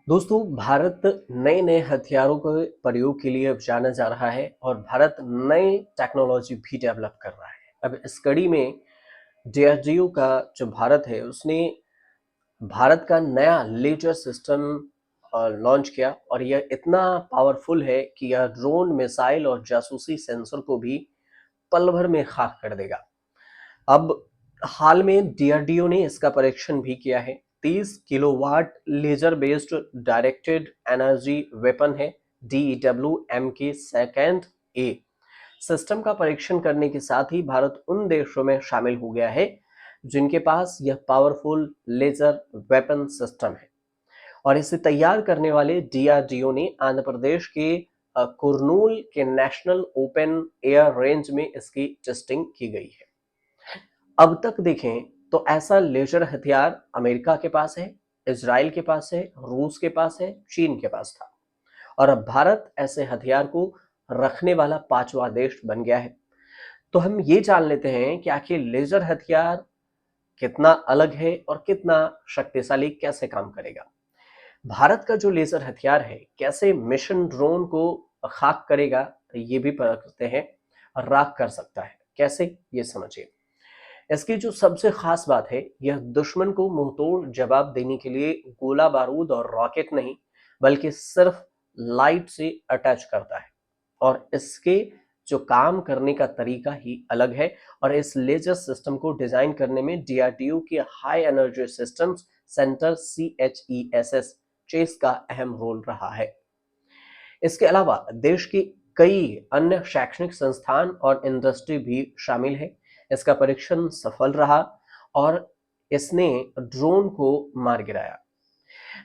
दोस्तों, भारत नए नए हथियारों के प्रयोग के लिए अब जाना जा रहा है और भारत नए टेक्नोलॉजी भी डेवलप कर रहा है। अब इस कड़ी में डीआरडीओ का जो भारत है उसने भारत का नया लेजर सिस्टम लॉन्च किया और यह इतना पावरफुल है कि यह ड्रोन, मिसाइल और जासूसी सेंसर को भी पल भर में खाक कर देगा। अब हाल में डीआरडीओ ने इसका परीक्षण भी किया है। 30 kilowatt laser based directed energy weapon है डीईडब्ल्यू एम के सेकेंड ए सिस्टम का परीक्षण करने के साथ ही भारत उन देशों में शामिल हो गया है जिनके पास यह पावरफुल लेजर वेपन सिस्टम है। और इसे तैयार करने वाले डीआरडीओ ने आंध्र प्रदेश के कुर्नूल के नेशनल ओपन एयर रेंज में इसकी टेस्टिंग की गई है। अब तक देखें तो ऐसा लेजर हथियार अमेरिका के पास है, इजराइल के पास है, रूस के पास है, चीन के पास था और अब भारत ऐसे हथियार को रखने वाला पांचवा देश बन गया है। तो हम ये जान लेते हैं कि आखिर लेजर हथियार कितना अलग है और कितना शक्तिशाली कैसे काम करेगा। भारत का जो लेजर हथियार है कैसे मिशन ड्रोन को खाक करेगा ये भी परखते हैं और राख कर सकता है कैसे, ये समझिए। इसकी जो सबसे खास बात है यह दुश्मन को मुंहतोड़ जवाब देने के लिए गोला बारूद और रॉकेट नहीं बल्कि सिर्फ लाइट से अटैच करता है और इसके जो काम करने का तरीका ही अलग है। और इस लेजर सिस्टम को डिजाइन करने में डीआरडीओ के high energy systems centre CHESS CHESS का अहम रोल रहा है। इसके अलावा देश की कई अन्य शैक्षणिक संस्थान और इंडस्ट्री भी शामिल है। इसका परीक्षण सफल रहा और इसने ड्रोन को मार गिराया।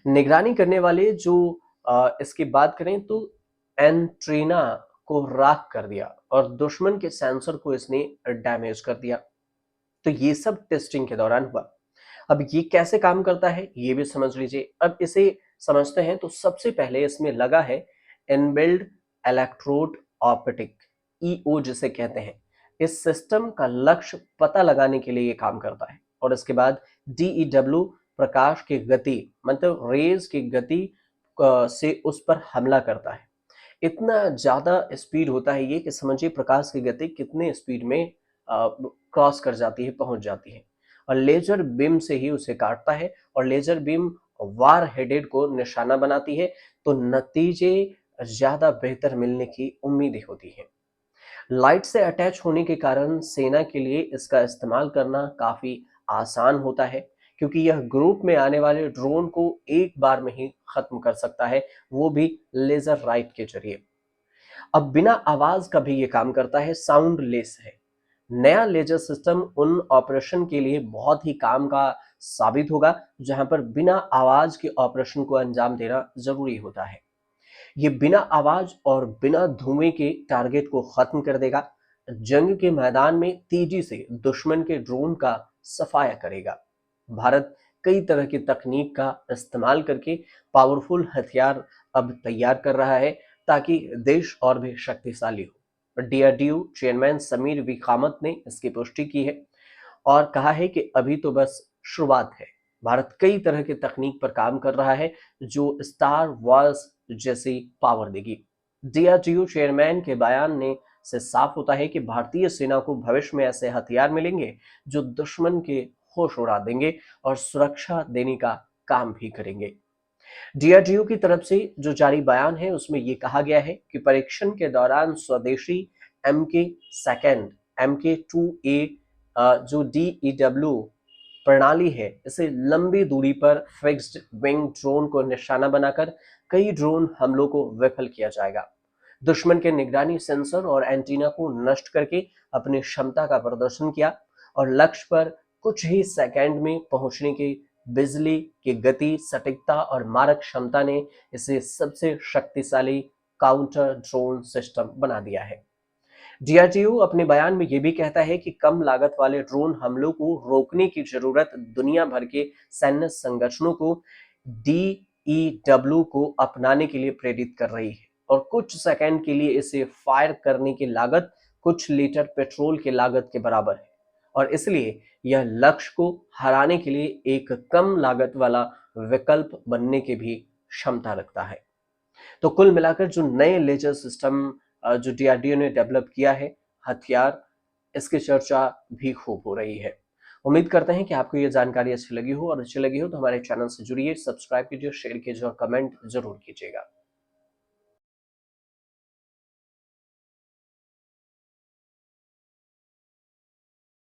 निगरानी करने वाले जो इसकी बात करें तो एंट्रीना को राख कर दिया और दुश्मन के सेंसर को इसने डैमेज कर दिया। तो ये सब टेस्टिंग के दौरान हुआ। अब ये कैसे काम करता है ये भी समझ लीजिए। अब इसे समझते हैं तो सबसे पहले इसमें लगा है इनबिल्ड इलेक्ट्रोड ऑप्टिक, ईओ जिसे कहते हैं। इस सिस्टम का लक्ष्य पता लगाने के लिए ये काम करता है और इसके बाद डीईडब्ल्यू प्रकाश की गति मतलब रेज की गति से उस पर हमला करता है। इतना ज्यादा स्पीड होता है ये कि समझिए प्रकाश की गति कितने स्पीड में क्रॉस कर जाती है, पहुंच जाती है। और लेजर बीम से ही उसे काटता है और लेजर बीम वार हेडेड को निशाना बनाती है तो नतीजे ज्यादा बेहतर मिलने की उम्मीद होती है। लाइट से अटैच होने के कारण सेना के लिए इसका इस्तेमाल करना काफी आसान होता है क्योंकि यह ग्रुप में आने वाले ड्रोन को एक बार में ही खत्म कर सकता है, वो भी लेजर राइट के जरिए। अब बिना आवाज का भी ये काम करता है, साउंड लेस है। नया लेजर सिस्टम उन ऑपरेशन के लिए बहुत ही काम का साबित होगा जहां पर बिना आवाज के ऑपरेशन को अंजाम देना जरूरी होता है। ये बिना आवाज और बिना धुएं के टारगेट को खत्म कर देगा। जंग के मैदान में तेजी से दुश्मन के ड्रोन का सफाया करेगा। भारत कई तरह की तकनीक का इस्तेमाल करके पावरफुल हथियार अब तैयार कर रहा है ताकि देश और भी शक्तिशाली हो। DRDO chairman Sameer V Kamat ने इसकी पुष्टि की है और कहा है कि अभी तो बस शुरुआत है। भारत कई तरह की तकनीक पर काम कर रहा है जो स्टार वॉर्स जैसी पावर देगी। डीआरडीओ चेयरमैन के बयान ने से साफ होता है कि भारतीय सेना को भविष्य में ऐसे हथियार मिलेंगे जो दुश्मन के होश उड़ा देंगे और सुरक्षा देने का काम भी करेंगे। डीआरडीओ की तरफ से जो जारी बयान है उसमें यह कहा गया है कि परीक्षण के दौरान स्वदेशी एमके सेकेंड MK2A जो डीईडब्ल्यू प्रणाली है इसे लंबी दूरी पर फिक्स्ड विंग ड्रोन को निशाना बनाकर कई ड्रोन हमलों को विफल किया जाएगा। दुश्मन के निगरानी सेंसर और एंटीना को नष्ट करके अपनी क्षमता का प्रदर्शन किया और लक्ष्य पर कुछ ही सेकंड में पहुंचने की बिजली की गति, सटीकता और मारक क्षमता ने इसे सबसे शक्तिशाली काउंटर ड्रोन सिस्टम बना दिया है। डीआरडीओ अपने बयान में यह भी कहता है कि कम लागत वाले ड्रोन हमलों को रोकने की जरूरत दुनिया भर के सैन्य संगठनों को डीईडब्ल्यू को अपनाने के लिए प्रेरित कर रही है और कुछ सेकंड के लिए इसे फायर करने की लागत कुछ लीटर पेट्रोल की लागत के बराबर है और इसलिए यह लक्ष्य को हराने के लिए एक कम लागत वाला विकल्प बनने के भी क्षमता रखता है। तो कुल मिलाकर जो नए लेजर सिस्टम जो डीआरडीओ ने डेवलप किया है, हथियार, इसकी चर्चा भी खूब हो रही है। उम्मीद करते हैं कि आपको ये जानकारी अच्छी लगी हो, और अच्छी लगी हो तो हमारे चैनल से जुड़िए, सब्सक्राइब कीजिए, शेयर कीजिए और कमेंट जरूर कीजिएगा।